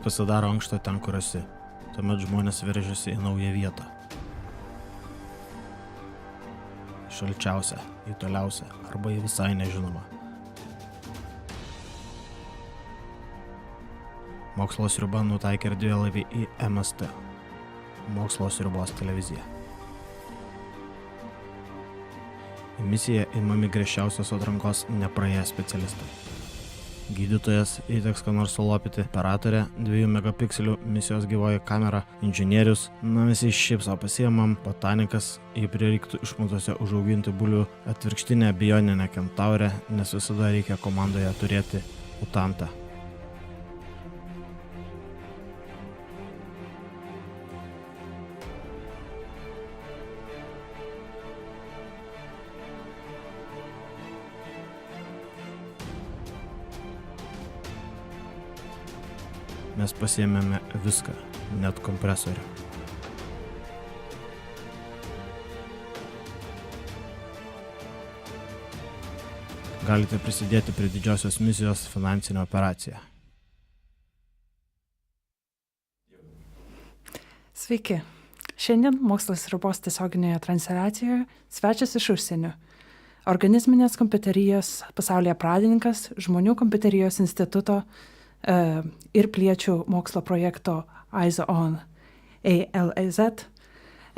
pasidaro ankšta ten, kur esi. Tuomet žmonės veržiasi į naują vietą. Šalčiausia, į toliausią arba į visai nežinomą. Mokslo Sriuba nutaikė erdvėlaivį į MST, Mokslo Sriubos televiziją. Į misiją imami griežčiausios atrankos nepraėję specialistai. Gydytojas įteks ką nors sulopyti, operatorė, 2 megapikselių misijos gyvoji kamera, inžinierius, visi šypso pasiemam, botanikas, jei prireiktų išmatose užauginti bulių, atvirkštinę bioninę kentaurę, nes visada reikia komandoje turėti mutantą. Mes pasiėmėme viską, net kompresorių. Galite prisidėti prie didžiosios misijos finansinę operaciją. Sveiki. Šiandien Mokslo Sriubos tiesioginėje transliacijoje svečias iš užsienio. Organizminės kompiuterijos pasaulyje pradininkas, Žmonių kompiuterijos instituto ir piliečių mokslo projekto Eyes on ALZ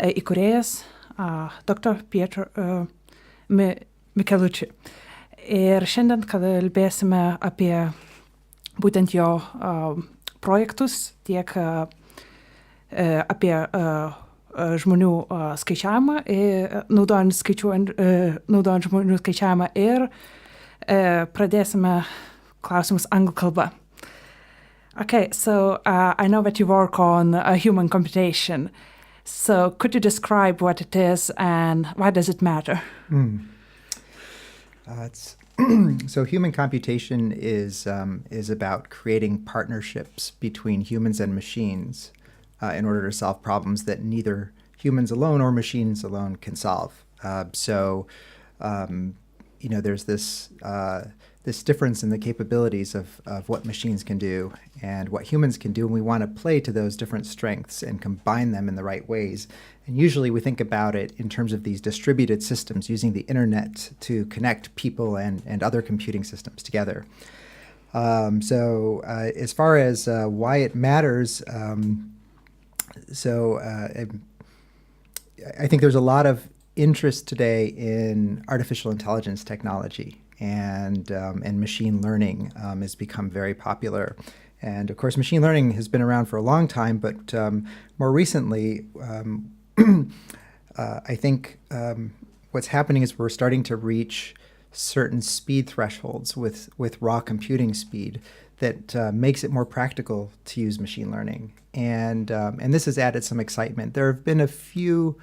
įkūrėjas dr. Pietro Michelucci. Ir šiandien kalbėsime apie būtent jo projektus, tiek apie žmonių skaičiavimą, naudojant žmonių skaičiavimą ir pradėsime klausimus anglų kalba. Okay, so I know that you work on human computation. So could you describe what it is and why does it matter? So human computation is about creating partnerships between humans and machines in order to solve problems that neither humans alone or machines alone can solve. There's this difference in the capabilities of what machines can do and what humans can do, and we want to play to those different strengths and combine them in the right ways. And usually we think about it in terms of these distributed systems using the internet to connect people and other computing systems together. As far as why it matters, I think there's a lot of interest today in artificial intelligence technology. And machine learning has become very popular. And of course, machine learning has been around for a long time, but more recently, I think what's happening is we're starting to reach certain speed thresholds with raw computing speed that makes it more practical to use machine learning. And this has added some excitement. There have been a few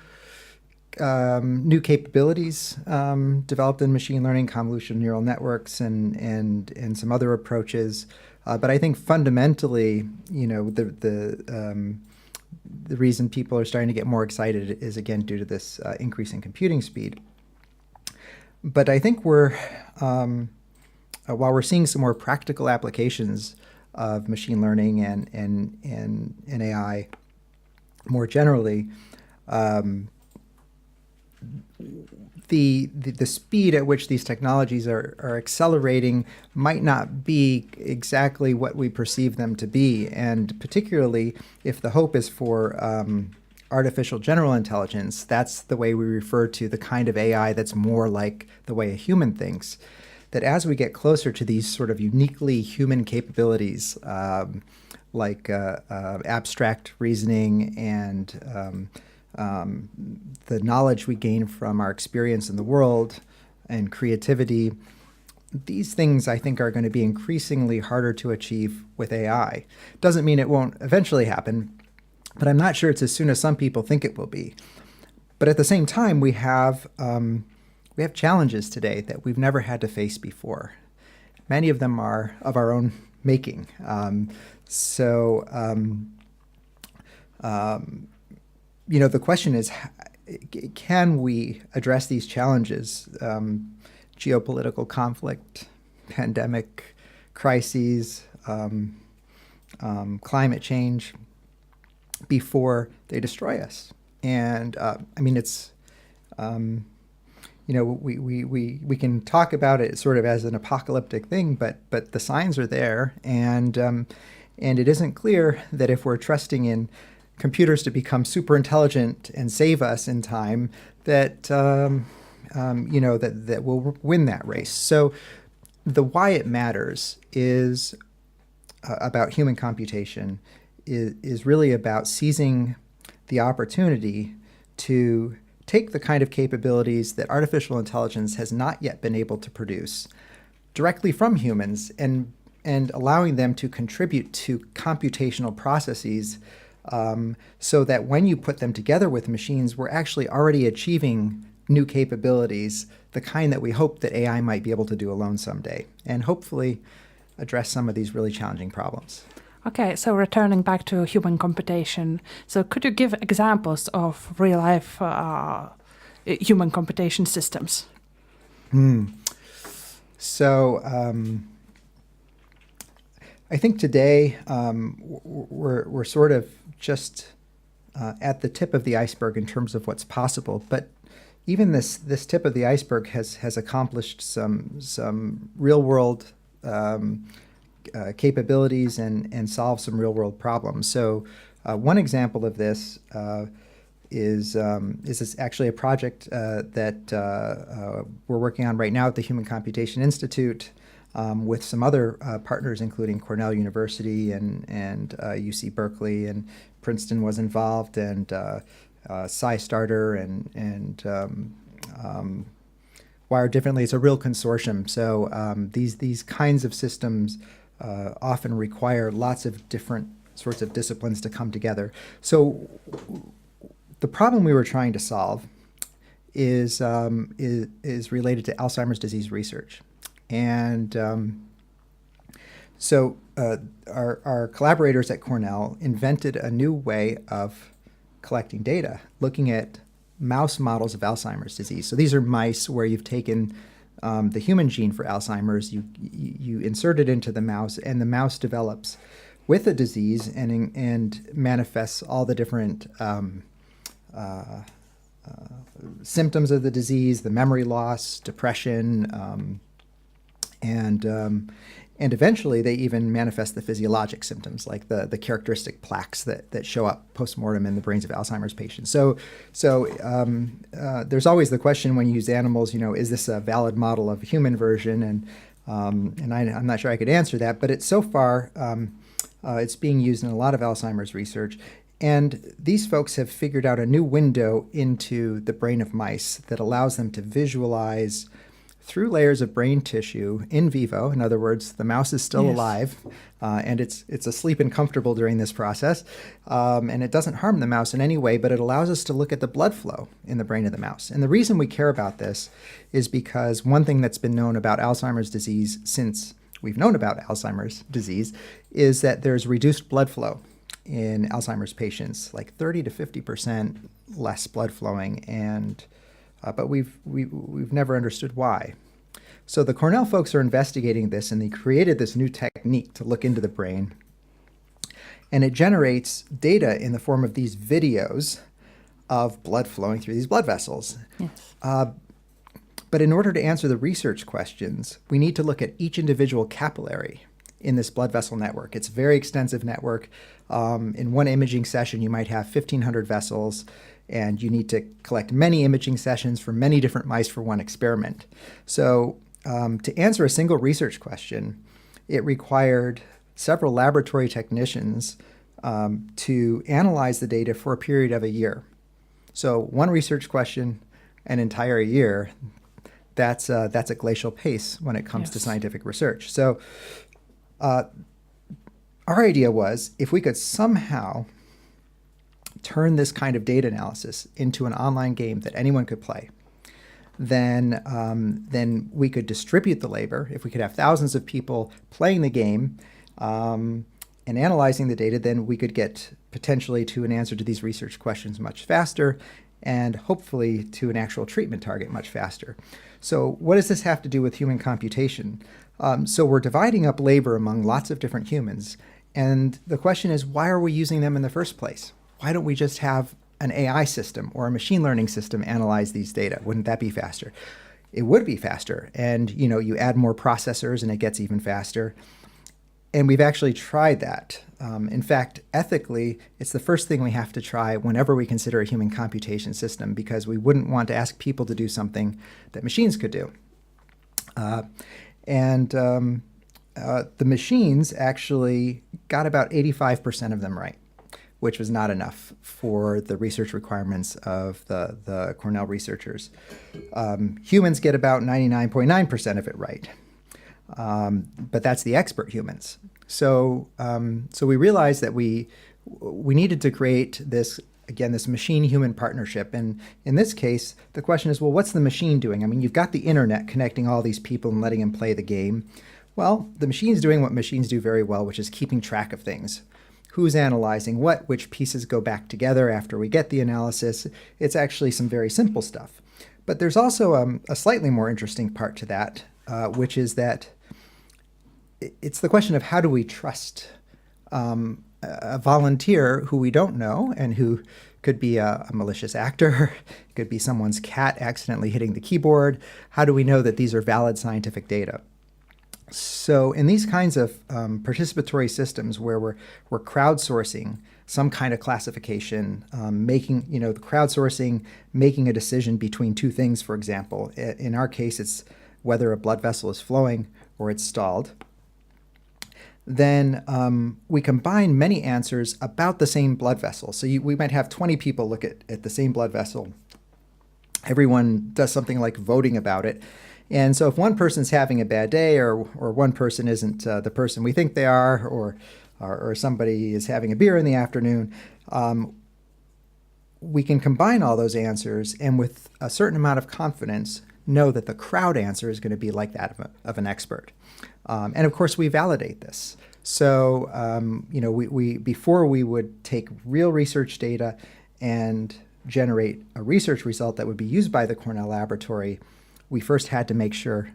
new capabilities developed in machine learning, convolutional neural networks, and some other approaches. But I think fundamentally, the reason people are starting to get more excited is again due to this increase in computing speed. But I think while we're seeing some more practical applications of machine learning and AI more generally, the speed at which these technologies are accelerating might not be exactly what we perceive them to be, and particularly if the hope is for artificial general intelligence, that's the way we refer to the kind of AI that's more like the way a human thinks, that as we get closer to these sort of uniquely human capabilities, like abstract reasoning and the knowledge we gain from our experience in the world and creativity, these things I think are going to be increasingly harder to achieve with AI. Doesn't mean it won't eventually happen, but I'm not sure it's as soon as some people think it will be. But at the same time, we have challenges today that we've never had to face before. Many of them are of our own making. The question is, can we address these challenges? Geopolitical conflict, pandemic crises, climate change before they destroy us. And I mean, it's, we can talk about it sort of as an apocalyptic thing, but the signs are there, and it isn't clear that if we're trusting in computers to become super intelligent and save us in time, that that we'll win that race. So the why it matters is about human computation is really about seizing the opportunity to take the kind of capabilities that artificial intelligence has not yet been able to produce directly from humans and allowing them to contribute to computational processes so that when you put them together with machines, we're actually already achieving new capabilities, the kind that we hope that AI might be able to do alone someday, and hopefully address some of these really challenging problems. Okay, so returning back to human computation, so could you give examples of real-life human computation systems? So I think today we're sort of just at the tip of the iceberg in terms of what's possible, but even this tip of the iceberg has accomplished some real-world capabilities and solve some real-world problems. So one example of this is actually a project that we're working on right now at the Human Computation Institute with some other partners, including Cornell University and UC Berkeley, and Princeton was involved, and SciStarter and Wired Differently. It's a real consortium. So these kinds of systems often require lots of different sorts of disciplines to come together. So the problem we were trying to solve is related to Alzheimer's disease research. And so our collaborators at Cornell invented a new way of collecting data, looking at mouse models of Alzheimer's disease. So these are mice where you've taken the human gene for Alzheimer's, you insert it into the mouse, and the mouse develops with the disease and manifests all the different symptoms of the disease, the memory loss, depression, and eventually they even manifest the physiologic symptoms, like the characteristic plaques that show up post-mortem in the brains of Alzheimer's patients. So there's always the question when you use animals, is this a valid model of a human version? And I'm not sure I could answer that, but it's so far, it's being used in a lot of Alzheimer's research. And these folks have figured out a new window into the brain of mice that allows them to visualize through layers of brain tissue in vivo. In other words, the mouse is still alive, and it's asleep and comfortable during this process, and it doesn't harm the mouse in any way, but it allows us to look at the blood flow in the brain of the mouse. And the reason we care about this is because one thing that's been known about Alzheimer's disease since we've known about Alzheimer's disease is that there's reduced blood flow in Alzheimer's patients, like 30 to 50% less blood flowing, and but we've never understood why. So the Cornell folks are investigating this, and they created this new technique to look into the brain. And it generates data in the form of these videos of blood flowing through these blood vessels. Yes. But in order to answer the research questions, we need to look at each individual capillary in this blood vessel network. It's a very extensive network. In one imaging session, you might have 1,500 vessels, and you need to collect many imaging sessions from many different mice for one experiment. So to answer a single research question, it required several laboratory technicians to analyze the data for a period of a year. So one research question, an entire year, that's a glacial pace when it comes to scientific research. So our idea was, if we could somehow turn this kind of data analysis into an online game that anyone could play, then we could distribute the labor. If we could have thousands of people playing the game and analyzing the data, then we could get potentially to an answer to these research questions much faster, and hopefully to an actual treatment target much faster. So what does this have to do with human computation? So we're dividing up labor among lots of different humans, And the question is, why are we using them in the first place? Why don't we just have an AI system or a machine learning system analyze these data? Wouldn't that be faster? It would be faster. And you add more processors and it gets even faster. And we've actually tried that. In fact, ethically, it's the first thing we have to try whenever we consider a human computation system, because we wouldn't want to ask people to do something that machines could do. The machines actually got about 85% of them right, which was not enough for the research requirements of the Cornell researchers. Humans get about 99.9% of it right. But that's the expert humans. So we realized that we needed to create this machine-human partnership. And in this case, the question is, well, what's the machine doing? I mean, you've got the internet connecting all these people and letting them play the game. Well, the machine's doing what machines do very well, which is keeping track of things. Who's analyzing what, which pieces go back together after we get the analysis. It's actually some very simple stuff. But there's also a slightly more interesting part to that, which is that it's the question of how do we trust a volunteer who we don't know and who could be a malicious actor, could be someone's cat accidentally hitting the keyboard. How do we know that these are valid scientific data? So in these kinds of participatory systems where we're crowdsourcing some kind of classification, making a decision between two things, for example. In our case, it's whether a blood vessel is flowing or it's stalled. Then we combine many answers about the same blood vessel. So we might have 20 people look at the same blood vessel. Everyone does something like voting about it. And so if one person's having a bad day, or one person isn't the person we think they are, or somebody is having a beer in the afternoon, we can combine all those answers and with a certain amount of confidence know that the crowd answer is going to be like that of an expert. And of course, we validate this. So, we before we would take real research data and generate a research result that would be used by the Cornell laboratory, we first had to make sure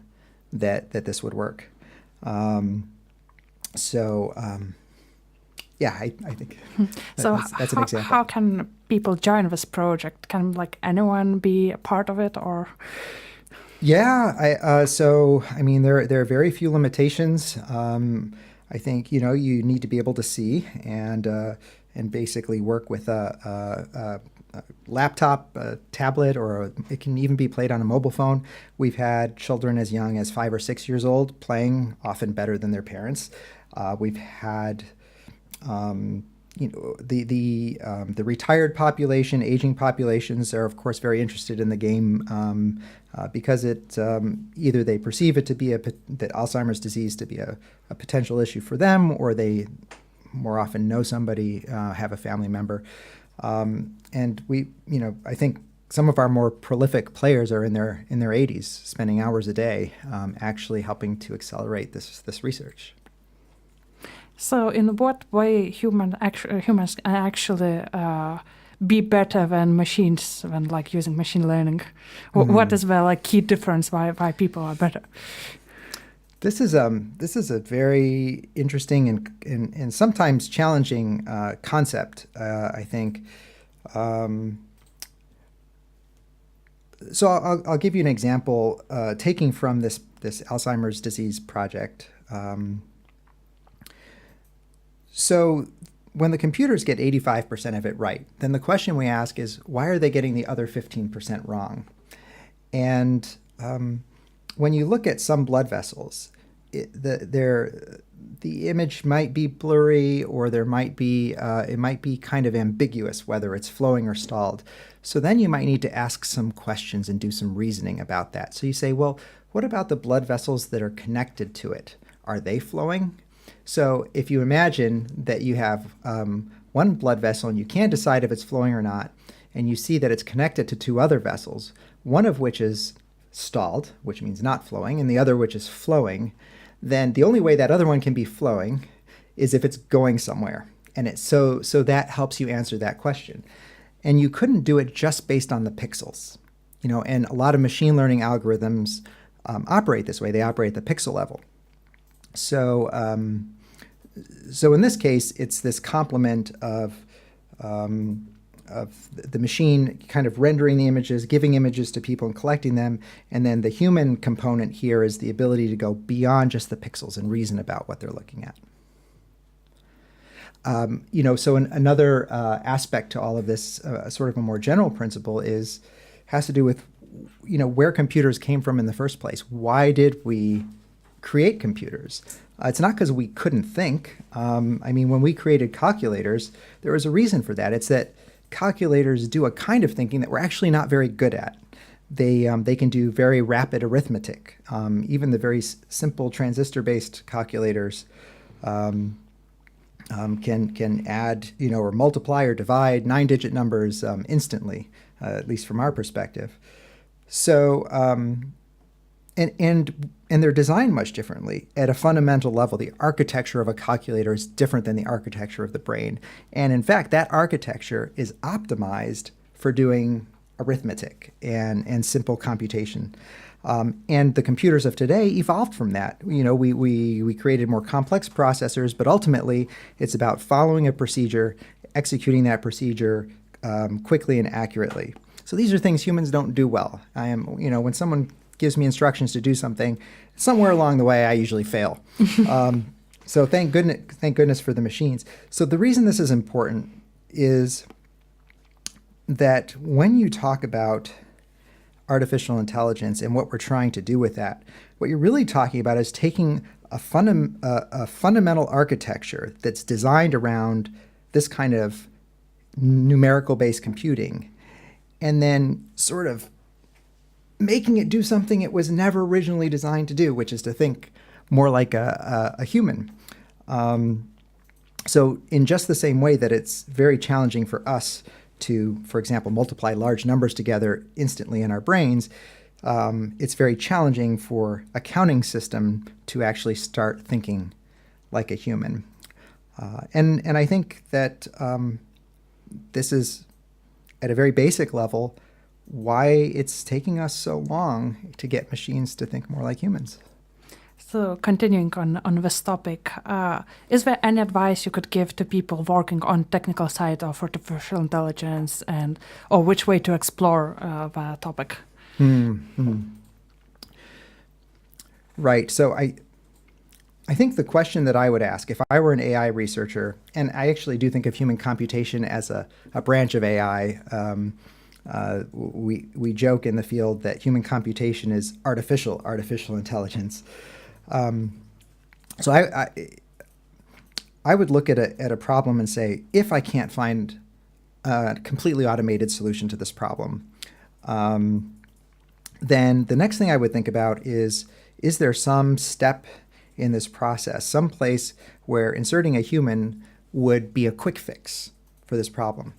that this would work. I think that's an example. How can people join this project? Can anyone be a part of it, or? Yeah, there are very few limitations. I think you need to be able to see and basically work with a laptop, a tablet, or it can even be played on a mobile phone. We've had children as young as 5 or 6 years old playing, often better than their parents. We've had the retired population, aging populations are of course very interested in the game because it either they perceive it to be that Alzheimer's disease to be a potential issue for them, or they more often know somebody, have a family member. And I think some of our more prolific players are in their 80s, spending hours a day, actually helping to accelerate this research. So, in what way humans actually be better than machines when using machine learning? Mm-hmm. What is the key difference why people are better? This is a very interesting and sometimes challenging concept, I think. So I'll give you an example, taking from this Alzheimer's disease project. So when the computers get 85% of it right, then the question we ask is, why are they getting the other 15% wrong? And when you look at some blood vessels, the image might be blurry, or there might be it might be kind of ambiguous whether it's flowing or stalled. So then you might need to ask some questions and do some reasoning about that. So you say, well, what about the blood vessels that are connected to it? Are they flowing? So if you imagine that you have one blood vessel and you can't decide if it's flowing or not, and you see that it's connected to two other vessels, one of which is stalled, which means not flowing, and the other which is flowing, then the only way that other one can be flowing is if it's going somewhere. And so that helps you answer that question. And you couldn't do it just based on the pixels. And a lot of machine learning algorithms operate this way. They operate at the pixel level. So so in this case, it's this complement of the machine kind of rendering the images, giving images to people and collecting them, and then the human component here is the ability to go beyond just the pixels and reason about what they're looking at. So another aspect to all of this, sort of a more general principle, has to do with, where computers came from in the first place. Why did we create computers? It's not because we couldn't think. When we created calculators, there was a reason for that. It's that calculators do a kind of thinking that we're actually not very good at. They can do very rapid arithmetic. Even the very simple transistor-based calculators can add, or multiply or divide 9-digit numbers instantly, at least from our perspective. So, and they're designed much differently. At a fundamental level, the architecture of a calculator is different than the architecture of the brain. And in fact, that architecture is optimized for doing arithmetic and simple computation. And the computers of today evolved from that. We created more complex processors, but ultimately it's about following a procedure, executing that procedure quickly and accurately. So these are things humans don't do well. When someone gives me instructions to do something, somewhere along the way I usually fail. So thank goodness for the machines. So the reason this is important is that when you talk about artificial intelligence and what we're trying to do with that, what you're really talking about is taking a fundamental architecture that's designed around this kind of numerical-based computing, and then sort of making it do something it was never originally designed to do, which is to think more like a human. So in just the same way that it's very challenging for us to, for example, multiply large numbers together instantly in our brains, it's very challenging for a counting system to actually start thinking like a human. And I think that this is, at a very basic level, why it's taking us so long to get machines to think more like humans. So continuing on this topic, is there any advice you could give to people working on technical side of artificial intelligence, or which way to explore the topic? Right. So I think the question that I would ask if I were an AI researcher, and I actually do think of human computation as a branch of AI. We joke in the field that human computation is artificial intelligence. So I would look at a problem and say, if I can't find a completely automated solution to this problem, then the next thing I would think about is there some step in this process, some place where inserting a human would be a quick fix for this problem?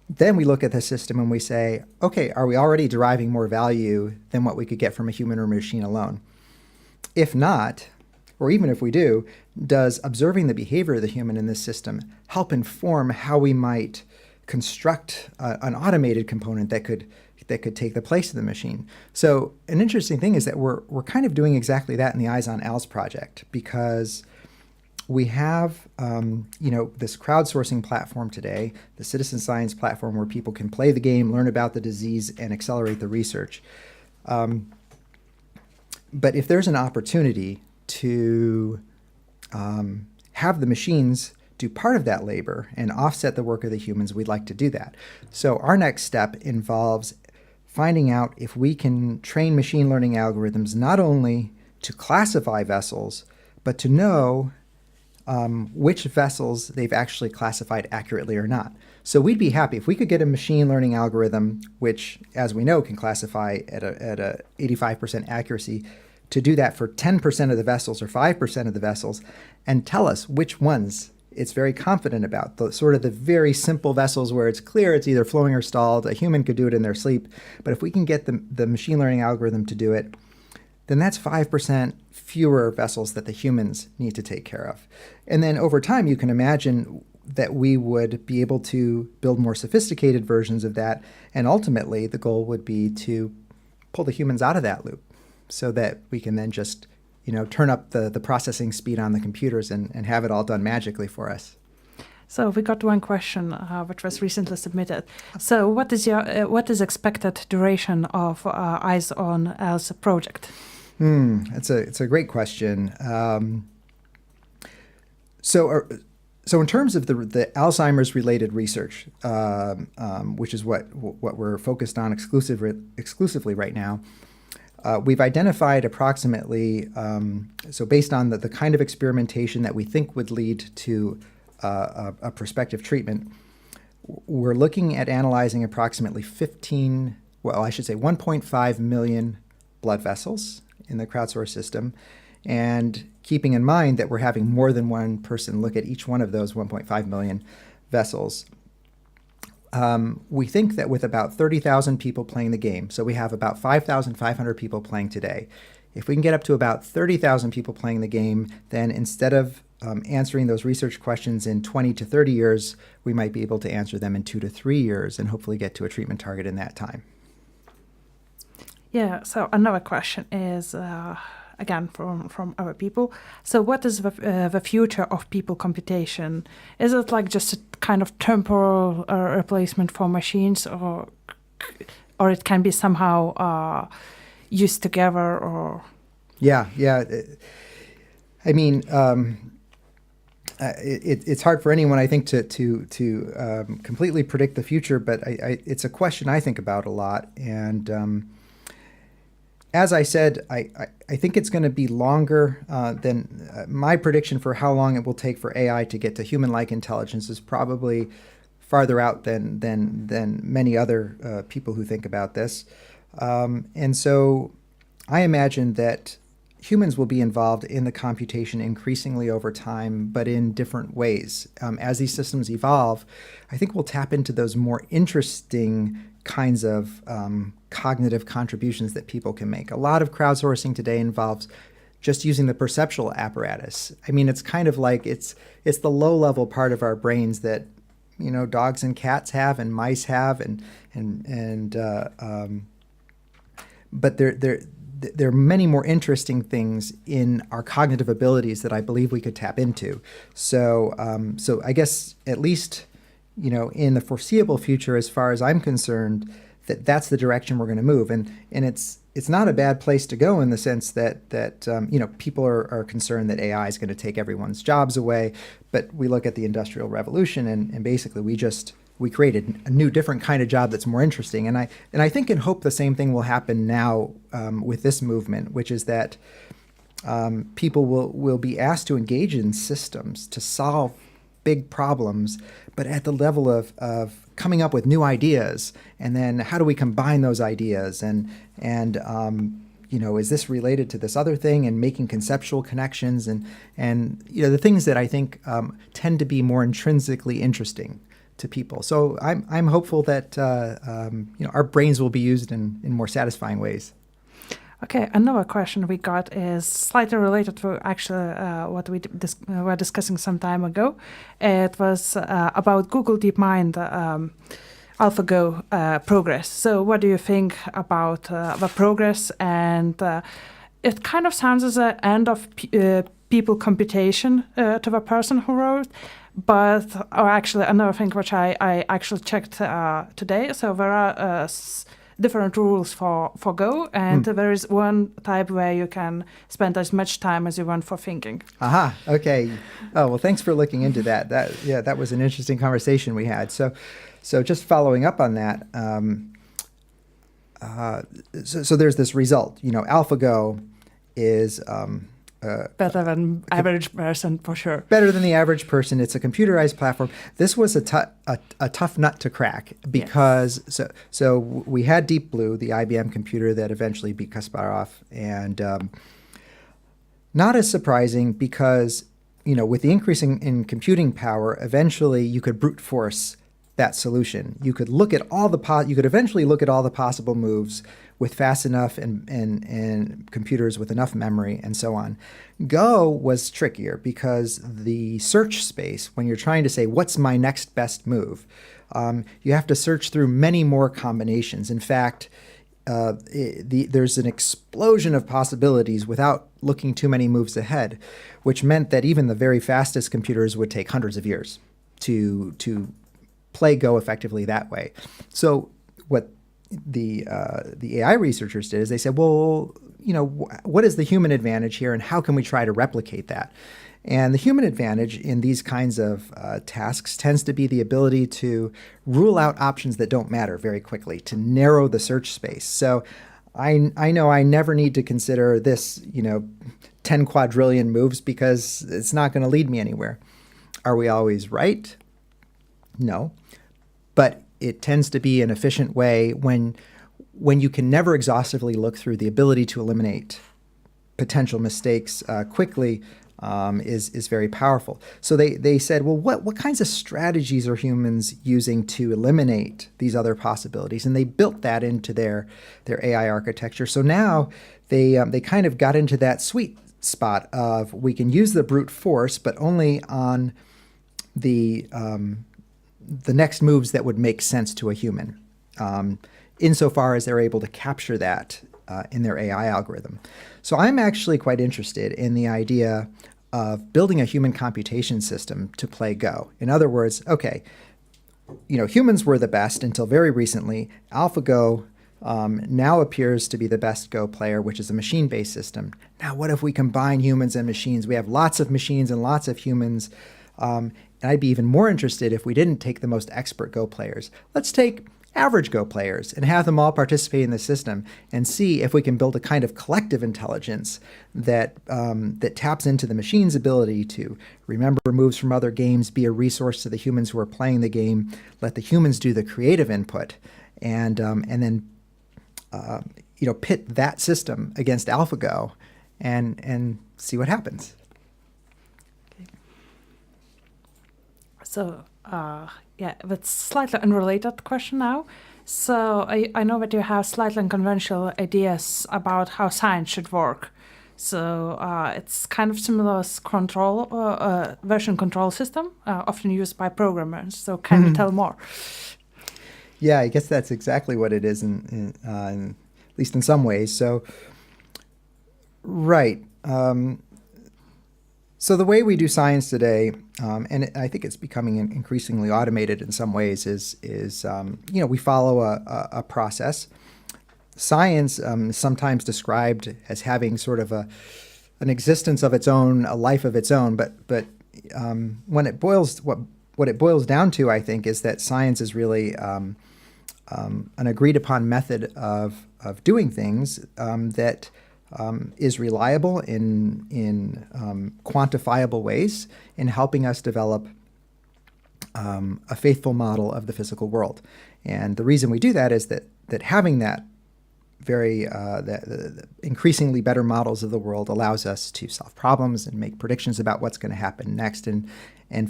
Then we look at the system and we say, okay, are we already deriving more value than what we could get from a human or machine alone? If not, or even if we do, does observing the behavior of the human in this system help inform how we might construct an automated component that could take the place of the machine? So an interesting thing is that we're kind of doing exactly that in the Eyes on Alz project, because we have this crowdsourcing platform today, the citizen science platform where people can play the game, learn about the disease, and accelerate the research. But if there's an opportunity to have the machines do part of that labor and offset the work of the humans, we'd like to do that. So our next step involves finding out if we can train machine learning algorithms not only to classify vessels, but to know which vessels they've actually classified accurately or not. So we'd be happy if we could get a machine learning algorithm, which, as we know, can classify at a 85% accuracy, to do that for 10% of the vessels or 5% of the vessels, and tell us which ones it's very confident about. The very simple vessels where it's clear it's either flowing or stalled. A human could do it in their sleep. But if we can get the machine learning algorithm to do it, then that's 5% fewer vessels that the humans need to take care of. And then over time, you can imagine that we would be able to build more sophisticated versions of that. And ultimately, the goal would be to pull the humans out of that loop so that we can then just turn up the processing speed on the computers and have it all done magically for us. So we got one question which was recently submitted. So what is expected duration of Eyes on Else project? It's a great question. So in terms of the Alzheimer's related research, which is what we're focused on exclusively right now, we've identified approximately, so based on the kind of experimentation that we think would lead to a prospective treatment, we're looking at analyzing approximately 1.5 million blood vessels in the crowdsourced system, and keeping in mind that we're having more than one person look at each one of those 1.5 million vessels. We think that with about 30,000 people playing the game, so we have about 5,500 people playing today. If we can get up to about 30,000 people playing the game, then instead of answering those research questions in 20 to 30 years, we might be able to answer them in 2 to 3 years and hopefully get to a treatment target in that time. Yeah, so another question is, again, from our people. So what is the future of people computation? Is it like just a kind of temporal replacement for machines, or it can be somehow used together, or? Yeah. I mean, it's hard for anyone, I think, to completely predict the future, but it's a question I think about a lot. And as I said, I think it's going to be longer than my prediction for how long it will take for AI to get to human-like intelligence is probably farther out than many other people who think about this. And so I imagine that humans will be involved in the computation increasingly over time, but in different ways. As these systems evolve, I think we'll tap into those more interesting kinds of cognitive contributions that people can make. A lot of crowdsourcing today involves just using the perceptual apparatus. I mean, it's kind of like it's the low-level part of our brains that dogs and cats have and mice have, but there are many more interesting things in our cognitive abilities that I believe we could tap into. So I guess at least in the foreseeable future, as far as I'm concerned, that's the direction we're going to move. And it's not a bad place to go in the sense that people are concerned that AI is going to take everyone's jobs away. But we look at the Industrial Revolution and basically we created a new, different kind of job that's more interesting. And I think and hope the same thing will happen now with this movement, which is that people will be asked to engage in systems to solve big problems, but at the level of coming up with new ideas, and then how do we combine those ideas, and is this related to this other thing, and making conceptual connections, and the things that I think tend to be more intrinsically interesting to people. So I'm hopeful that our brains will be used in more satisfying ways. Okay, another question we got is slightly related to actually what we were discussing some time ago. It was about Google DeepMind AlphaGo progress. So what do you think about the progress? And it kind of sounds as an end of people computation to the person who wrote. But actually another thing which I actually checked today. So there are different rules for Go, and there is one type where you can spend as much time as you want for thinking. Aha, okay. Oh, well, thanks for looking into that. That was an interesting conversation we had. So just following up on that, so there's this result. AlphaGo is better than average person, for sure. Better than the average person. It's a computerized platform. This was a tough nut to crack because so we had Deep Blue, the IBM computer that eventually beat Kasparov, and not as surprising because with the increase in computing power, eventually you could brute force that solution. You could look at you could eventually look at all the possible moves with fast enough and computers with enough memory and so on. Go was trickier because the search space, when you're trying to say, what's my next best move, you have to search through many more combinations. In fact, there's an explosion of possibilities without looking too many moves ahead, which meant that even the very fastest computers would take hundreds of years to play Go effectively that way. So what the AI researchers did is they said, well, what is the human advantage here, and how can we try to replicate that? And the human advantage in these kinds of tasks tends to be the ability to rule out options that don't matter very quickly, to narrow the search space. So I know I never need to consider this, 10 quadrillion moves, because it's not going to lead me anywhere. Are we always right? No. But it tends to be an efficient way when you can never exhaustively look through. The ability to eliminate potential mistakes quickly is very powerful. So they said, well, what kinds of strategies are humans using to eliminate these other possibilities? And they built that into their AI architecture. So now they kind of got into that sweet spot of, we can use the brute force, but only on the next moves that would make sense to a human, insofar as they're able to capture that in their AI algorithm. So I'm actually quite interested in the idea of building a human computation system to play Go. In other words, okay, humans were the best until very recently. AlphaGo now appears to be the best Go player, which is a machine-based system. Now, what if we combine humans and machines? We have lots of machines and lots of humans. And I'd be even more interested if we didn't take the most expert Go players. Let's take average Go players and have them all participate in the system, and see if we can build a kind of collective intelligence that taps into the machine's ability to remember moves from other games, be a resource to the humans who are playing the game, let the humans do the creative input, and then pit that system against AlphaGo and see what happens. So, but slightly unrelated question now. So I know that you have slightly unconventional ideas about how science should work. So it's kind of similar as version control system, often used by programmers. So can you tell more? Yeah, I guess that's exactly what it is, at least in some ways. So, right. So the way we do science today, and I think it's becoming increasingly automated in some ways, is we follow a process. Science is sometimes described as having sort of an existence of its own, a life of its own. But when it boils what it boils down to, I think, is that science is really an agreed upon method of doing things that is reliable in quantifiable ways in helping us develop a faithful model of the physical world. And the reason we do that is that having that the increasingly better models of the world allows us to solve problems and make predictions about what's going to happen next, and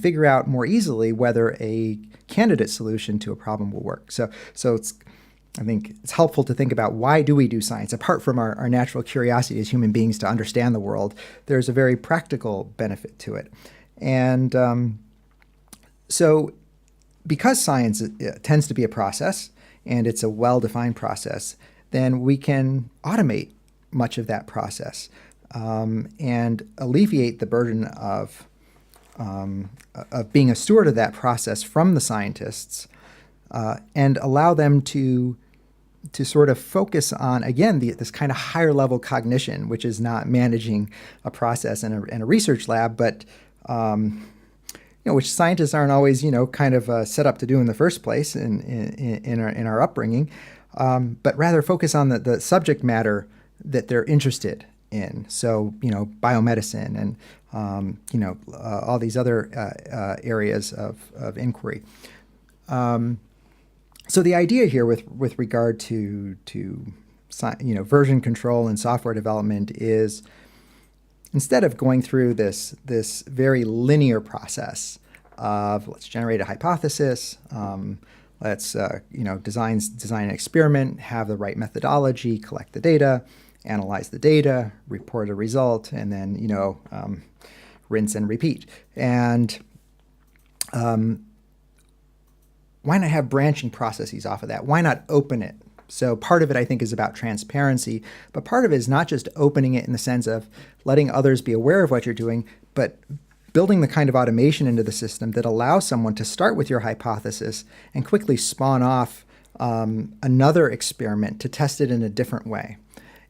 figure out more easily whether a candidate solution to a problem will work. So I think it's helpful to think about, why do we do science? Apart from our natural curiosity as human beings to understand the world, there's a very practical benefit to it. And so because science tends to be a process, and it's a well-defined process, then we can automate much of that process and alleviate the burden of being a steward of that process from the scientists, and allow them to sort of focus on, again, this kind of higher level cognition, which is not managing a process in a research lab, but which scientists aren't always kind of set up to do in the first place in our upbringing, but rather focus on the subject matter that they're interested in. So biomedicine and all these other areas of inquiry. So the idea here with regard to version control and software development is, instead of going through this very linear process of, let's generate a hypothesis, let's design an experiment, have the right methodology, collect the data, analyze the data, report a result, and then rinse and repeat. And why not have branching processes off of that? Why not open it So part of it, I think, is about transparency, but part of it is not just opening it in the sense of letting others be aware of what you're doing, but building the kind of automation into the system that allows someone to start with your hypothesis and quickly spawn off another experiment to test it in a different way,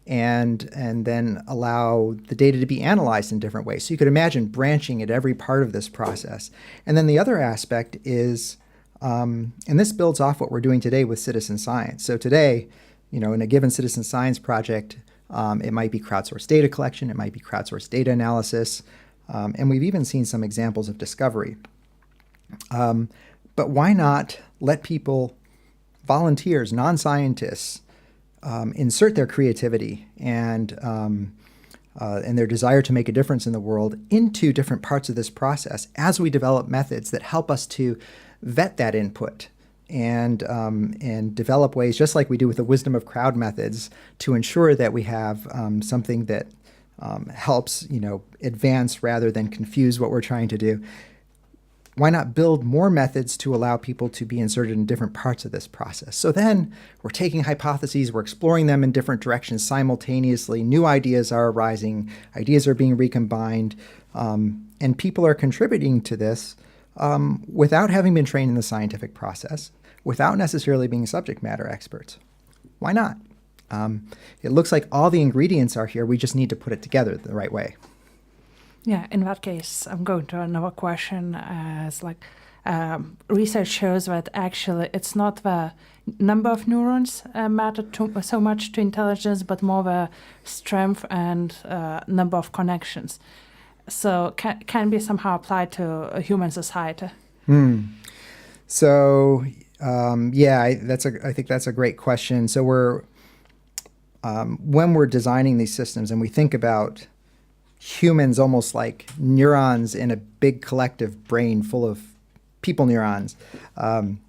and then allow the data to be analyzed in different ways. So you could imagine branching at every part of this process. And then the other aspect is, and this builds off what we're doing today with citizen science. So today, in a given citizen science project, it might be crowdsourced data collection, it might be crowdsourced data analysis, and we've even seen some examples of discovery. But why not let people, volunteers, non-scientists, insert their creativity and their desire to make a difference in the world into different parts of this process as we develop methods that help us to vet that input and develop ways, just like we do with the wisdom of crowd methods, to ensure that we have something that helps advance rather than confuse what we're trying to do. Why not build more methods to allow people to be inserted in different parts of this process? So then we're taking hypotheses, we're exploring them in different directions simultaneously. New ideas are arising, ideas are being recombined, and people are contributing to this without having been trained in the scientific process, without necessarily being subject matter experts. Why not? It looks like all the ingredients are here. We just need to put it together the right way. Yeah, in that case, I'm going to another question as research shows that actually it's not the number of neurons matter so much to intelligence, but more the strength and number of connections. So can be somehow applied to a human society. So I think that's a great question. So when we're designing these systems and we think about humans almost like neurons in a big collective brain full of people neurons, then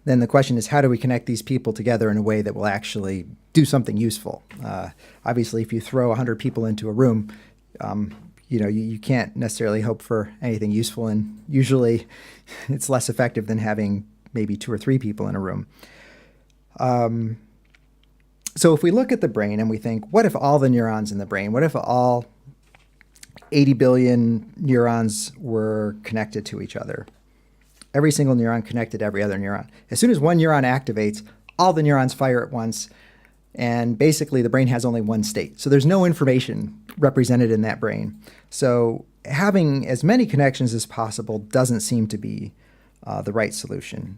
the question is, how do we connect these people together in a way that will actually do something useful? Obviously, if you throw 100 people into a room, you can't necessarily hope for anything useful, and usually it's less effective than having maybe 2 or 3 people in a room. So if we look at the brain and we think, what if all the neurons in the brain, what if all 80 billion neurons were connected to each other? Every single neuron connected to every other neuron. As soon as one neuron activates, all the neurons fire at once, and basically the brain has only one state. So there's no information represented in that brain. So having as many connections as possible doesn't seem to be the right solution.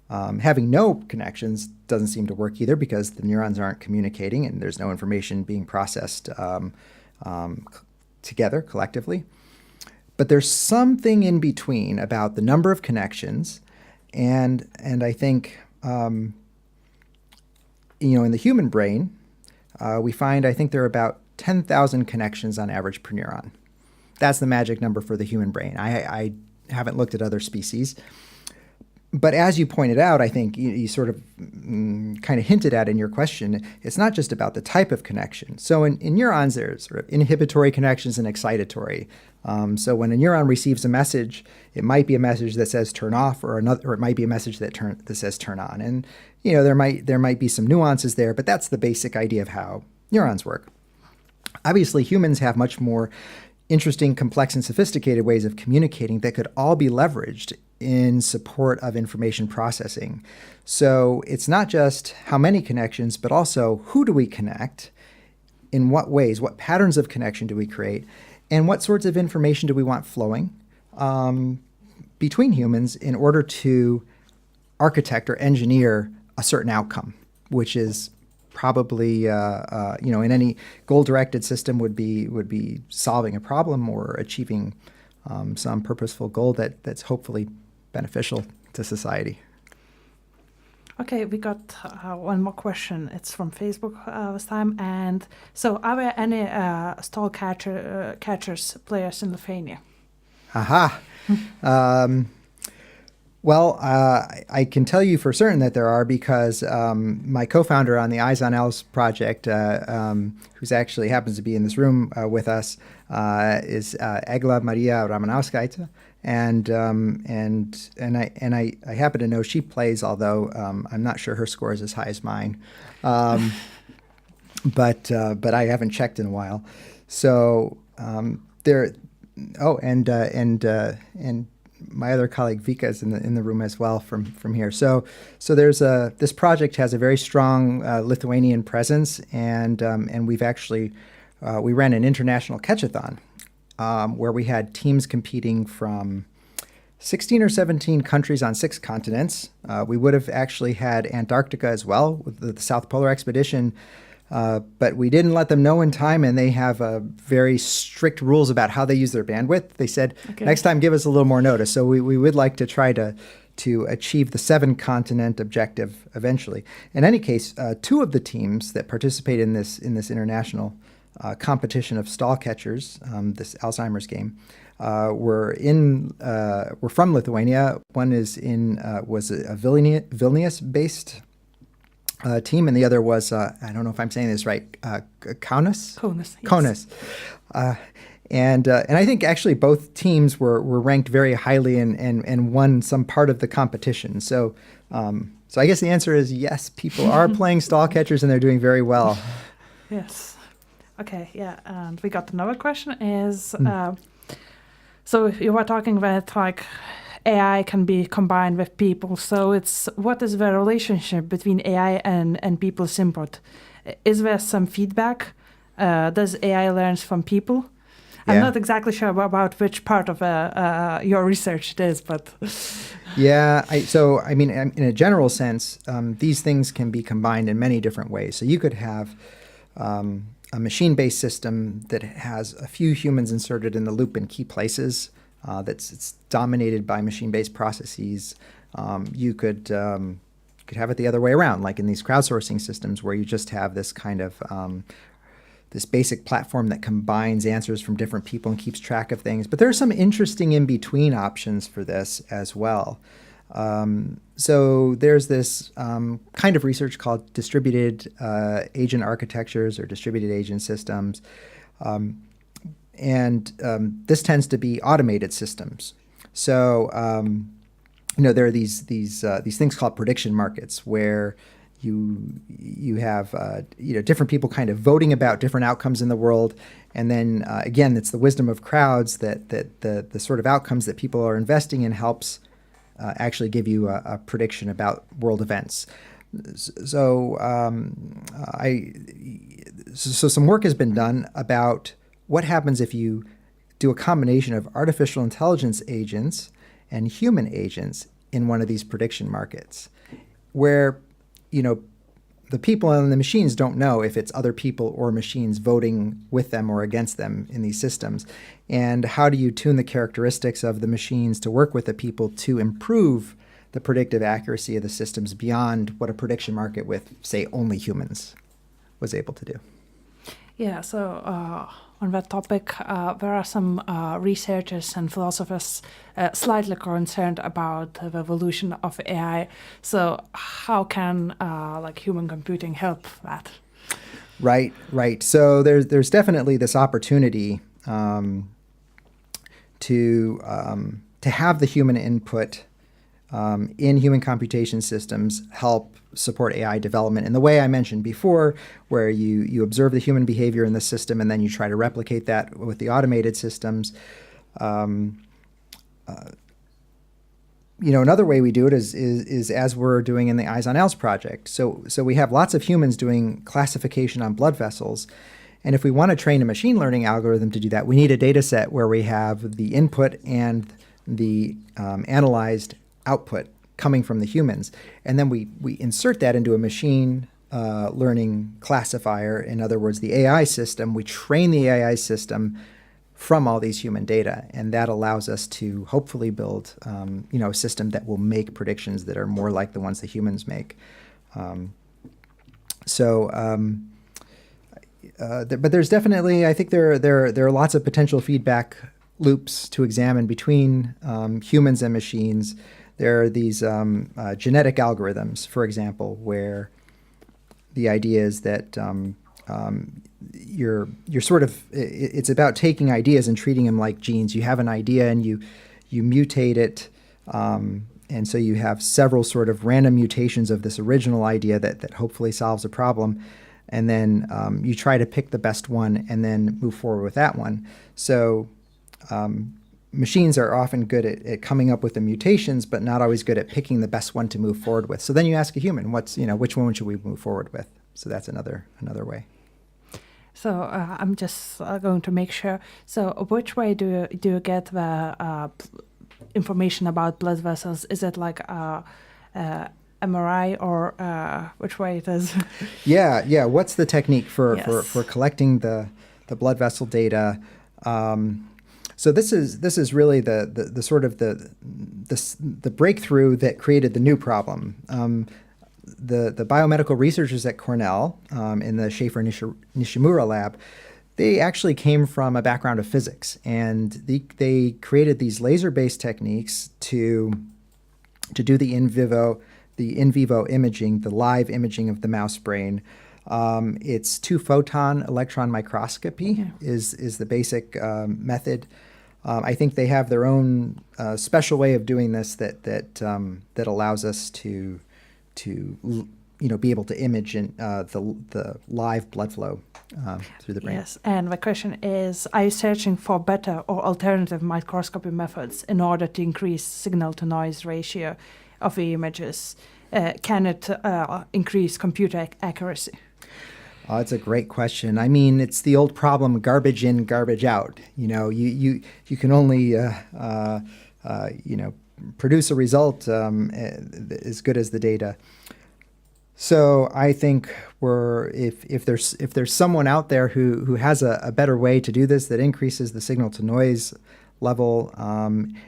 Having no connections doesn't seem to work either, because the neurons aren't communicating and there's no information being processed together collectively. But there's something in between about the number of connections, and I think in the human brain we find, I think there are about 10,000 connections on average per neuron. That's the magic number for the human brain. I haven't looked at other species. But as you pointed out, I think you sort of kind of hinted at in your question, it's not just about the type of connection. So in neurons, there's sort of inhibitory connections and excitatory. So when a neuron receives a message, it might be a message that says turn off, or it might be a message that says turn on. And there might be some nuances there, but that's the basic idea of how neurons work. Obviously, humans have much more interesting, complex, and sophisticated ways of communicating that could all be leveraged in support of information processing. So it's not just how many connections, but also who do we connect, in what ways, what patterns of connection do we create, and what sorts of information do we want flowing between humans in order to architect or engineer a certain outcome, which is probably, in any goal-directed system would be solving a problem or achieving some purposeful goal that's hopefully beneficial to society. Okay, we got one more question. It's from Facebook this time. And so, are there any stall catchers players in Lithuania? Aha. Well, I can tell you for certain that there are, because my co-founder on the Eyes on Else project, who's actually happens to be in this room with us, is Egla Maria Ramanauskaite. I happen to know she plays, although I'm not sure her score is as high as mine. But I haven't checked in a while. So there. Oh, and my other colleague Vika is in the room as well from here. So there's this project has a very strong Lithuanian presence, and we've actually we ran an international catch-a-thon where we had teams competing from 16 or 17 countries on 6 continents. We would have actually had Antarctica as well with the South Polar Expedition. But we didn't let them know in time, and they have very strict rules about how they use their bandwidth. They said, next time, give us a little more notice. So we would like to try to achieve the 7-continent objective eventually. In any case, 2 of the teams that participate in this international competition of stall catchers, this Alzheimer's game, were from Lithuania. One was a Vilnius-based team, and the other was, I don't know if I'm saying this right, Kaunas? Kaunas, yes. Kaunas. And I think actually both teams were ranked very highly and won some part of the competition. So I guess the answer is yes, people are playing stall catchers and they're doing very well. Yes. Okay, yeah, and we got another question is, so you were talking about like AI can be combined with people. So what is the relationship between AI and people's input? Is there some feedback? Does AI learn from people? Yeah. I'm not exactly sure about which part of your research it is, but... Yeah, I mean, in a general sense, these things can be combined in many different ways. So you could have a machine-based system that has a few humans inserted in the loop in key places. It's dominated by machine-based processes. You could have it the other way around, like in these crowdsourcing systems where you just have this kind of this basic platform that combines answers from different people and keeps track of things. But there are some interesting in-between options for this as well. So there's this kind of research called distributed agent architectures or distributed agent systems. And this tends to be automated systems. So, there are these things called prediction markets where you have different people kind of voting about different outcomes in the world, and then again, it's the wisdom of crowds that the sort of outcomes that people are investing in helps actually give you a prediction about world events. So some work has been done about what happens if you do a combination of artificial intelligence agents and human agents in one of these prediction markets, where, the people and the machines don't know if it's other people or machines voting with them or against them in these systems. And how do you tune the characteristics of the machines to work with the people to improve the predictive accuracy of the systems beyond what a prediction market with, say, only humans was able to do? Yeah, so on that topic, there are some researchers and philosophers slightly concerned about the evolution of AI. So how can human computing help that? Right. So there's definitely this opportunity to have the human input in human computation systems help support AI development in the way I mentioned before, where you observe the human behavior in the system and then you try to replicate that with the automated systems. Another way we do it is as we're doing in the Eyes on Owls project. So we have lots of humans doing classification on blood vessels. And if we want to train a machine learning algorithm to do that, we need a data set where we have the input and the analyzed output coming from the humans. And then we insert that into a machine learning classifier. In other words, the AI system, we train the AI system from all these human data. And that allows us to hopefully build a system that will make predictions that are more like the ones the humans make. But there's definitely, I think there are lots of potential feedback loops to examine between humans and machines. There are these genetic algorithms, for example, where the idea is that you're sort of, it's about taking ideas and treating them like genes. You have an idea and you you mutate it, and so you have several sort of random mutations of this original idea that hopefully solves a problem. And then you try to pick the best one and then move forward with that one. So machines are often good at coming up with the mutations, but not always good at picking the best one to move forward with. So then you ask a human, which one should we move forward with? So that's another way. So I'm just going to make sure. So which way do you get the information about blood vessels? Is it like MRI or which way it is? Yeah. What's the technique for collecting the blood vessel data? So this is really the sort of the breakthrough that created the new problem. The biomedical researchers at Cornell in the Schaefer Nishimura lab, they actually came from a background of physics, and they created these laser-based techniques to do the in vivo imaging, the live imaging of the mouse brain. It's 2-photon electron microscopy is the basic method. I think they have their own special way of doing this that allows us to be able to image the live blood flow through the brain. Yes, and the question is, are you searching for better or alternative microscopy methods in order to increase signal-to-noise ratio of the images? Can it increase computer accuracy? It's a great question. I mean, it's the old problem: garbage in, garbage out. You can only produce a result as good as the data. So I think if there's someone out there who has a better way to do this that increases the signal to noise level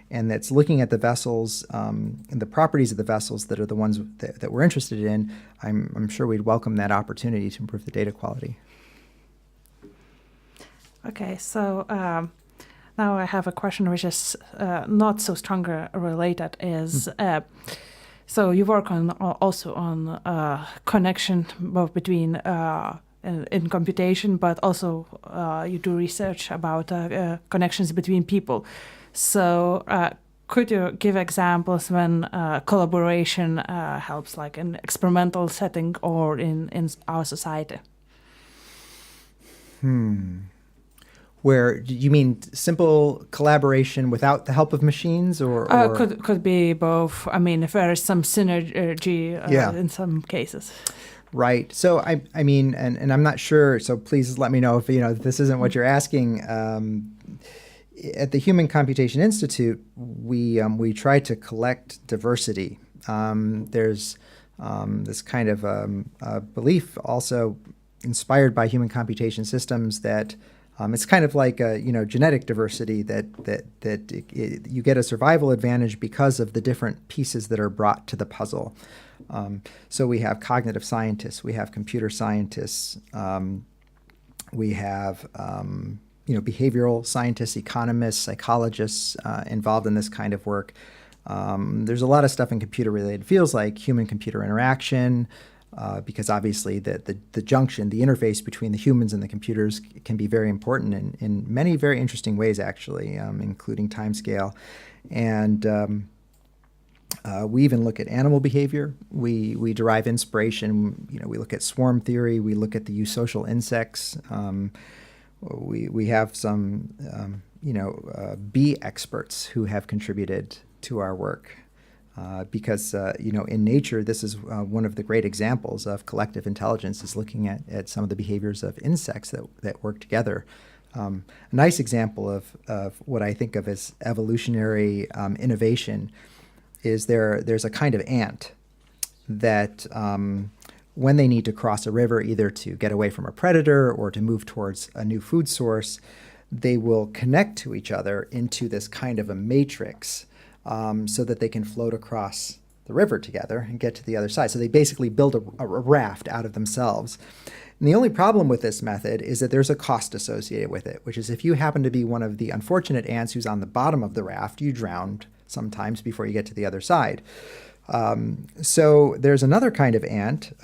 and that's looking at the vessels and the properties of the vessels that are the ones that we're interested in, I'm sure we'd welcome that opportunity to improve the data quality. Okay, so now I have a question which is not so strongly related. So you work also on connection both between in computation, but also you do research about connections between people. So could you give examples when collaboration helps, like in experimental setting or in our society? Where you mean simple collaboration without the help of machines, or? Could be both. I mean, if there is some synergy in some cases. Right. So I mean, and I'm not sure. So please let me know if this isn't what you're asking. At the Human Computation Institute, we try to collect diversity. There's this kind of belief, also inspired by human computation systems, that it's kind of like genetic diversity, that you get a survival advantage because of the different pieces that are brought to the puzzle. So we have cognitive scientists, we have computer scientists, we have behavioral scientists, economists, psychologists involved in this kind of work. There's a lot of stuff in computer-related fields like human-computer interaction, because obviously the junction, the interface between the humans and the computers can be very important in many very interesting ways, actually, including timescale. And we even look at animal behavior. We derive inspiration. We look at swarm theory. We look at the eusocial insects. We have some bee experts who have contributed to our work. Because in nature, this is one of the great examples of collective intelligence, is looking at some of the behaviors of insects that work together. A nice example of what I think of as evolutionary innovation is there's a kind of ant that when they need to cross a river, either to get away from a predator or to move towards a new food source, they will connect to each other into this kind of a matrix, so that they can float across the river together and get to the other side. So they basically build a raft out of themselves. And the only problem with this method is that there's a cost associated with it, which is if you happen to be one of the unfortunate ants who's on the bottom of the raft, you drown sometimes before you get to the other side. So there's another kind of ant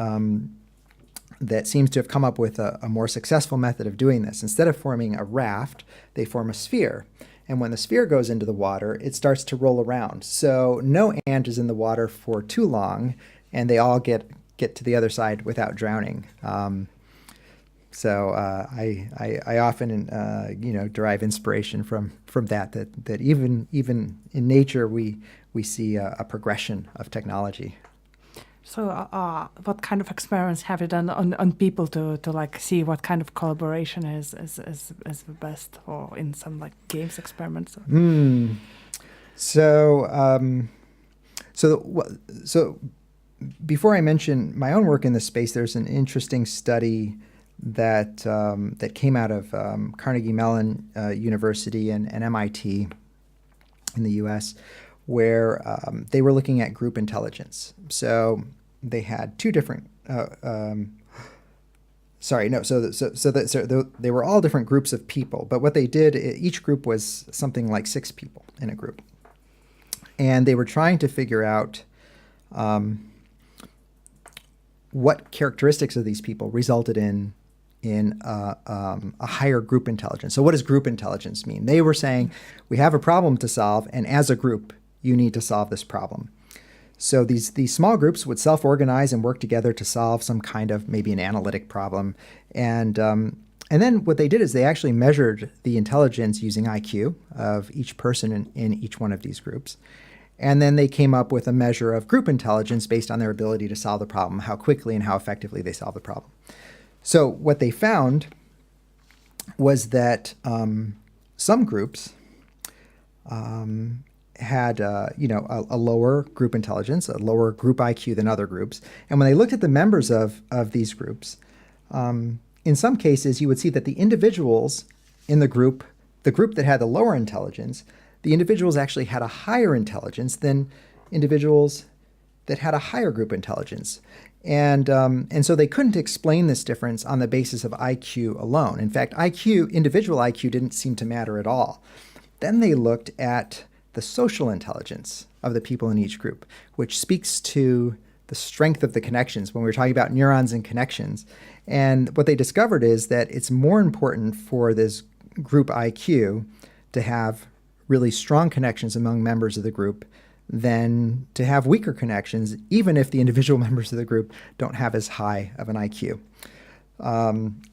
that seems to have come up with a more successful method of doing this. Instead of forming a raft, they form a sphere. And when the sphere goes into the water, it starts to roll around. So no ant is in the water for too long, and they all get to the other side without drowning. So I often derive inspiration from that even in nature we see a progression of technology. So what kind of experiments have you done on people to like see what kind of collaboration is the best, or in some like games experiments? So before I mention my own work in this space, there's an interesting study that came out of Carnegie Mellon University and MIT in the U.S., where they were looking at group intelligence. So they had two different. They were all different groups of people, but what they did, each group was something like 6 people in a group, and they were trying to figure out what characteristics of these people resulted in a higher group intelligence. So what does group intelligence mean? They were saying, we have a problem to solve, and as a group, you need to solve this problem. So these small groups would self-organize and work together to solve some kind of maybe an analytic problem. And then what they did is they actually measured the intelligence using IQ of each person in each one of these groups. And then they came up with a measure of group intelligence based on their ability to solve the problem, how quickly and how effectively they solve the problem. So what they found was that some groups had a lower group intelligence, a lower group IQ than other groups. And when they looked at the members of these groups, in some cases you would see that the individuals in the group that had the lower intelligence, the individuals actually had a higher intelligence than individuals that had a higher group intelligence. And so they couldn't explain this difference on the basis of IQ alone. In fact, individual IQ didn't seem to matter at all. Then they looked at the social intelligence of the people in each group, which speaks to the strength of the connections when we were talking about neurons and connections. And what they discovered is that it's more important for this group IQ to have really strong connections among members of the group than to have weaker connections, even if the individual members of the group don't have as high of an IQ.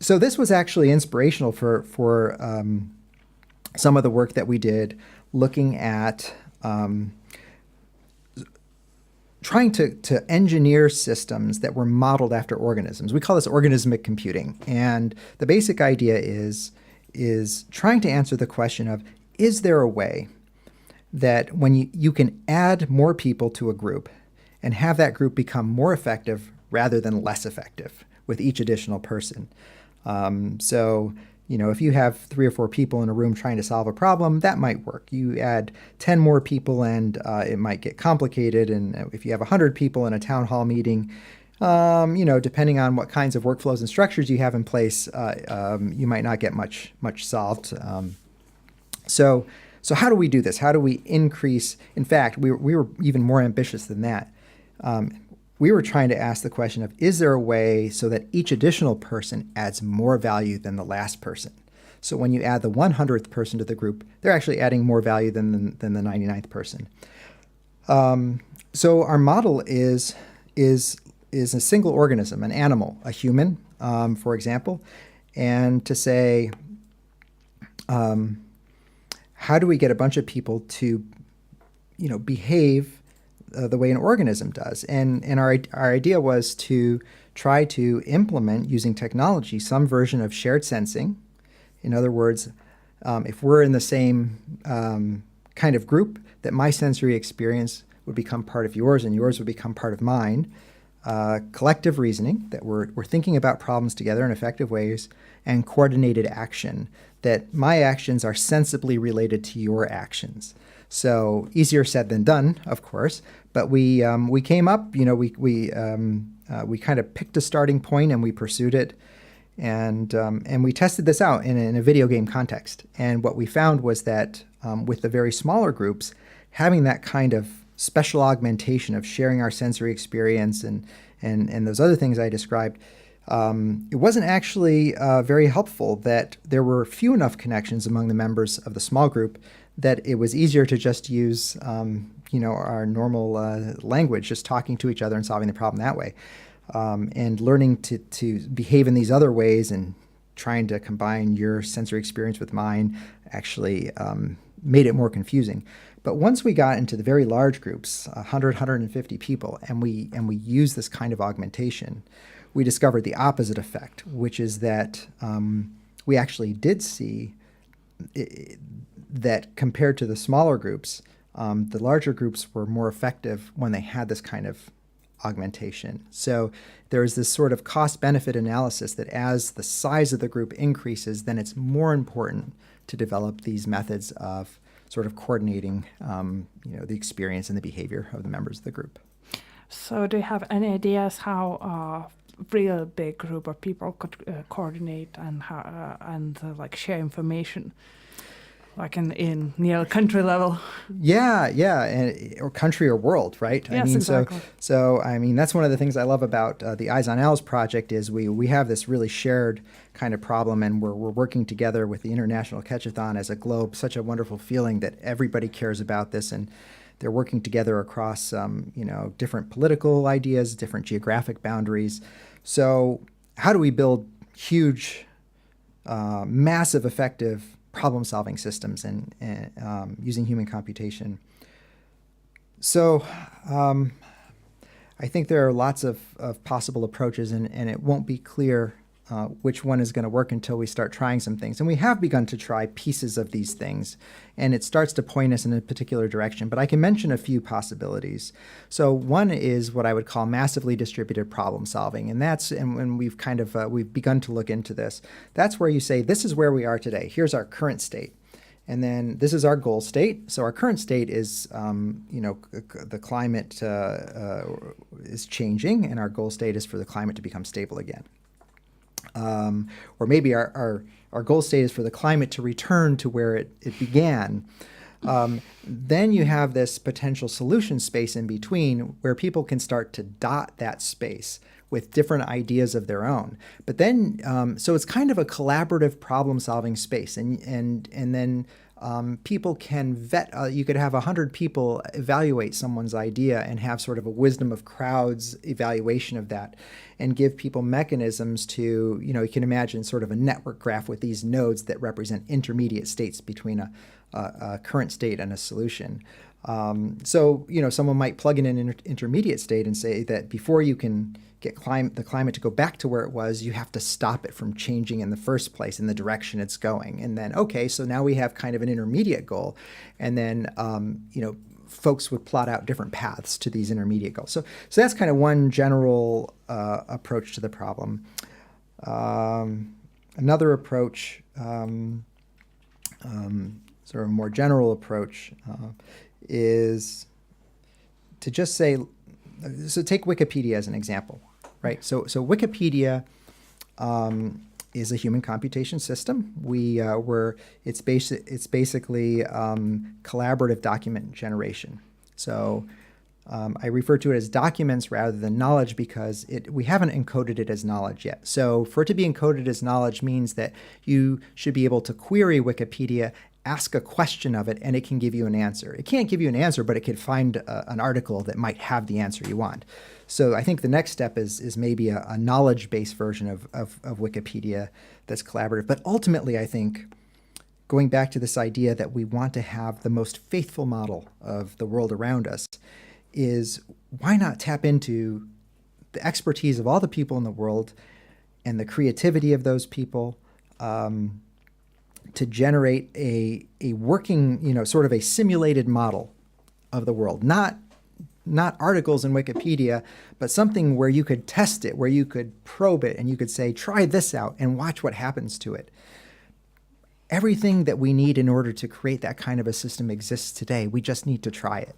So this was actually inspirational for some of the work that we did, looking at trying to engineer systems that were modeled after organisms. We call this organismic computing. And the basic idea is trying to answer the question of, is there a way that when you can add more people to a group and have that group become more effective rather than less effective with each additional person? If you have 3 or 4 people in a room trying to solve a problem, that might work. You add 10 more people and it might get complicated. And if you have 100 people in a town hall meeting, depending on what kinds of workflows and structures you have in place, you might not get much solved. So how do we do this? How do we increase? In fact, we were even more ambitious than that. We were trying to ask the question of, is there a way so that each additional person adds more value than the last person? So when you add the 100th person to the group, they're actually adding more value than the 99th person. So our model is a single organism, an animal, a human, for example, and to say, how do we get a bunch of people to, behave the way an organism does? And our idea was to try to implement, using technology, some version of shared sensing. In other words, if we're in the same kind of group, that my sensory experience would become part of yours and yours would become part of mine. Collective reasoning, that we're thinking about problems together in effective ways, and coordinated action, that my actions are sensibly related to your actions. So easier said than done, of course, but we came up, we kind of picked a starting point and we pursued it, and we tested this out in a video game context. And what we found was that with the very smaller groups, having that kind of special augmentation of sharing our sensory experience and those other things I described, it wasn't actually very helpful, that there were few enough connections among the members of the small group that it was easier to just use, our normal language, just talking to each other and solving the problem that way. And learning to behave in these other ways and trying to combine your sensory experience with mine actually made it more confusing. But once we got into the very large groups, 100, 150 people, and we used this kind of augmentation, we discovered the opposite effect, which is that we actually did see that compared to the smaller groups, the larger groups were more effective when they had this kind of augmentation. So there's this sort of cost-benefit analysis that as the size of the group increases, then it's more important to develop these methods of sort of coordinating, the experience and the behavior of the members of the group. So do you have any ideas how a real big group of people could coordinate and share information? Like in near country level. Yeah, or country or world, right? Yes, exactly. So that's one of the things I love about the Eyes on Owls project is we have this really shared kind of problem, and we're working together with the International Catchathon as a globe. Such a wonderful feeling that everybody cares about this, and they're working together across different political ideas, different geographic boundaries. So how do we build huge, massive, effective problem-solving systems and using human computation? So I think there are lots of possible approaches, and it won't be clear which one is going to work until we start trying some things. And we have begun to try pieces of these things, and it starts to point us in a particular direction. But I can mention a few possibilities. So one is what I would call massively distributed problem solving, and when we've we've begun to look into this. That's where you say, this is where we are today. Here's our current state. And then this is our goal state. So our current state is, the climate is changing, and our goal state is for the climate to become stable again. Or maybe our goal state is for the climate to return to where it began. Then you have this potential solution space in between where people can start to dot that space with different ideas of their own. But then, so it's kind of a collaborative problem-solving space, and then people can vet. You could have 100 people evaluate someone's idea and have sort of a wisdom of crowds evaluation of that, and give people mechanisms to, you can imagine sort of a network graph with these nodes that represent intermediate states between a current state and a solution. So, someone might plug in an intermediate state and say that before you can get the climate to go back to where it was, you have to stop it from changing in the first place in the direction it's going. And then, okay, so now we have kind of an intermediate goal. And then, folks would plot out different paths to these intermediate goals. So that's kind of one general approach to the problem. Another approach, sort of a more general approach, is to just say, so take Wikipedia as an example, right? So Wikipedia is a human computation system. It's basically collaborative document generation. So I refer to it as documents rather than knowledge because we haven't encoded it as knowledge yet. So for it to be encoded as knowledge means that you should be able to query Wikipedia, ask a question of it, and it can give you an answer. It can't give you an answer, but it could find an article that might have the answer you want. So I think the next step is maybe a knowledge-based version of Wikipedia that's collaborative. But ultimately, I think, going back to this idea that we want to have the most faithful model of the world around us, is why not tap into the expertise of all the people in the world and the creativity of those people, to generate a working, sort of a simulated model of the world. Not articles in Wikipedia, but something where you could test it, where you could probe it, and you could say, try this out and watch what happens to it. Everything that we need in order to create that kind of a system exists today. We just need to try it.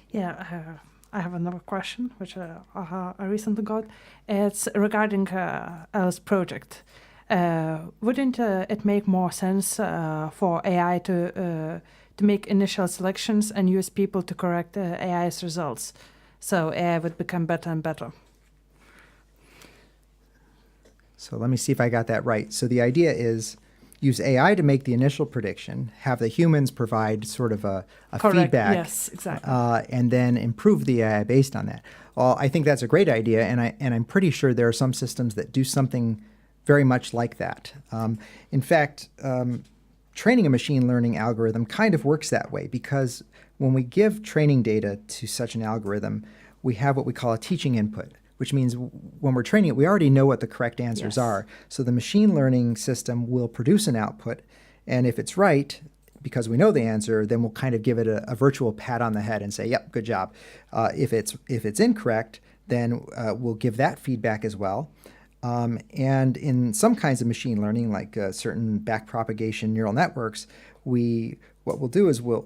Yeah, I have another question, which I recently got. It's regarding Alice project. Wouldn't it make more sense for AI to make initial selections and use people to correct AI's results, so AI would become better and better? So let me see if I got that right. So the idea is use AI to make the initial prediction, have the humans provide sort of a Correct. feedback, Yes, exactly. and then improve the AI based on that. Well, I think that's a great idea, and I'm pretty sure there are some systems that do something very much like that. In fact, training a machine learning algorithm kind of works that way, because when we give training data to such an algorithm, we have what we call a teaching input, which means when we're training it, we already know what the correct answers are. So the machine learning system will produce an output, and if it's right, because we know the answer, then we'll kind of give it a virtual pat on the head and say, yep, good job. If it's incorrect, then we'll give that feedback as well. And in some kinds of machine learning, like certain backpropagation neural networks, what we'll do is we'll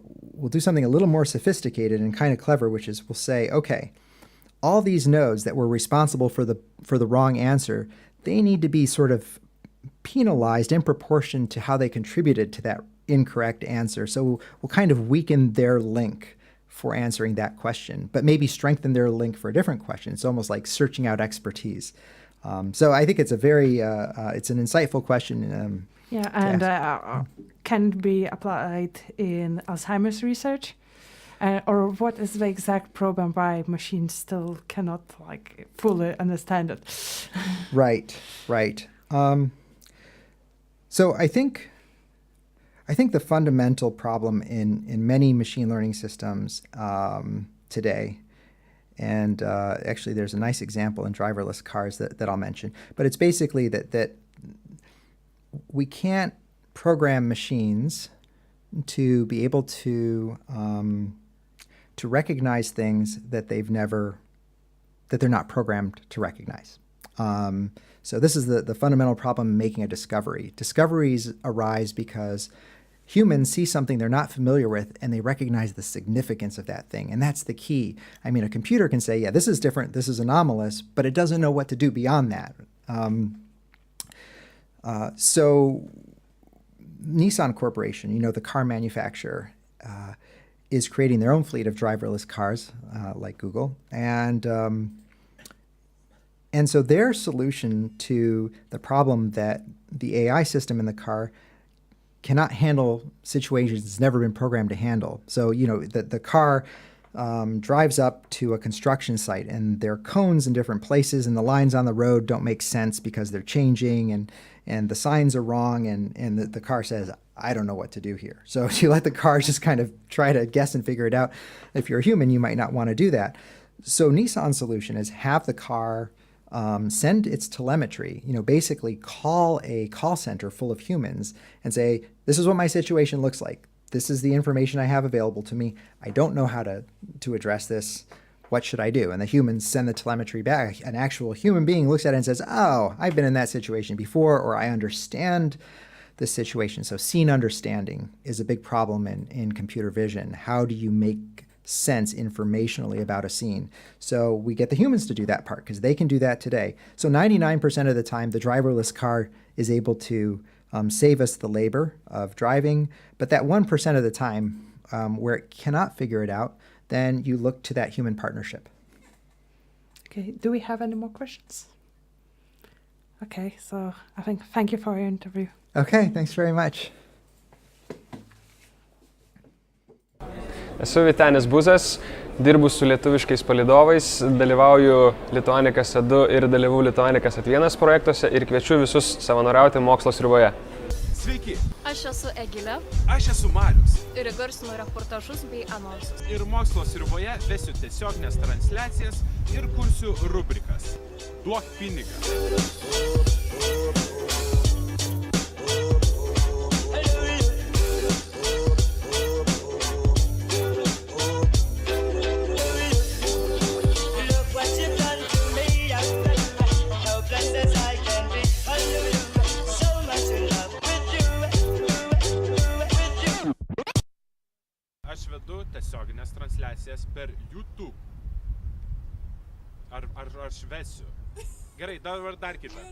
do something a little more sophisticated and kind of clever, which is we'll say, okay, all these nodes that were responsible for the wrong answer, they need to be sort of penalized in proportion to how they contributed to that incorrect answer. So we'll kind of weaken their link for answering that question, but maybe strengthen their link for a different question. It's almost like searching out expertise. So I think it's a very it's an insightful question. Can be applied in Alzheimer's research, or what is the exact problem why machines still cannot fully understand it? Right. So I think the fundamental problem in many machine learning systems today, and actually there's a nice example in driverless cars that I'll mention, but it's basically that we can't program machines to be able to recognize things that they're not programmed to recognize. So this is the fundamental problem in making a discovery. Discoveries arise because humans see something they're not familiar with and they recognize the significance of that thing. And that's the key. I mean, a computer can say, yeah, this is different, this is anomalous, but it doesn't know what to do beyond that. So Nissan Corporation, the car manufacturer, is creating their own fleet of driverless cars, like Google. And so their solution to the problem that the AI system in the car cannot handle situations it's never been programmed to handle. So, the car drives up to a construction site and there are cones in different places and the lines on the road don't make sense because they're changing and the signs are wrong and the car says, I don't know what to do here. So if you let the car just kind of try to guess and figure it out, if you're a human, you might not want to do that. So Nissan's solution is have the car send its telemetry, basically call a call center full of humans and say, this is what my situation looks like. This is the information I have available to me. I don't know how to address this. What should I do? And the humans send the telemetry back. An actual human being looks at it and says, oh, I've been in that situation before, or I understand this situation. So scene understanding is a big problem in computer vision. How do you make sense informationally about a scene? So we get the humans to do that part because they can do that today. So 99% of the time, the driverless car is able to save us the labor of driving. But that 1% of the time where it cannot figure it out, then you look to that human partnership. Okay, do we have any more questions? Okay, so I think thank you for your interview. Okay, thanks very much. Esu Vytenis Buzas, dirbu su lietuviškais palydovais, dalyvauju Lituanikas 2 ir dalyvau Lituanikas 1 projektuose ir kviečiu visus savanoriauti Mokslo Sriuboje. Sveiki! Aš esu Egilė. Aš esu Marius. Ir įgarsinu reportažus bei anonsus. Ir Mokslo Sriuboje vesiu tiesioginės transliacijas ir kursiu rubrikas. Duok pinigą. Aš vedu tiesioginės transliacijas per YouTube. Ar aš vesiu? Gerai, dabar dar kitą.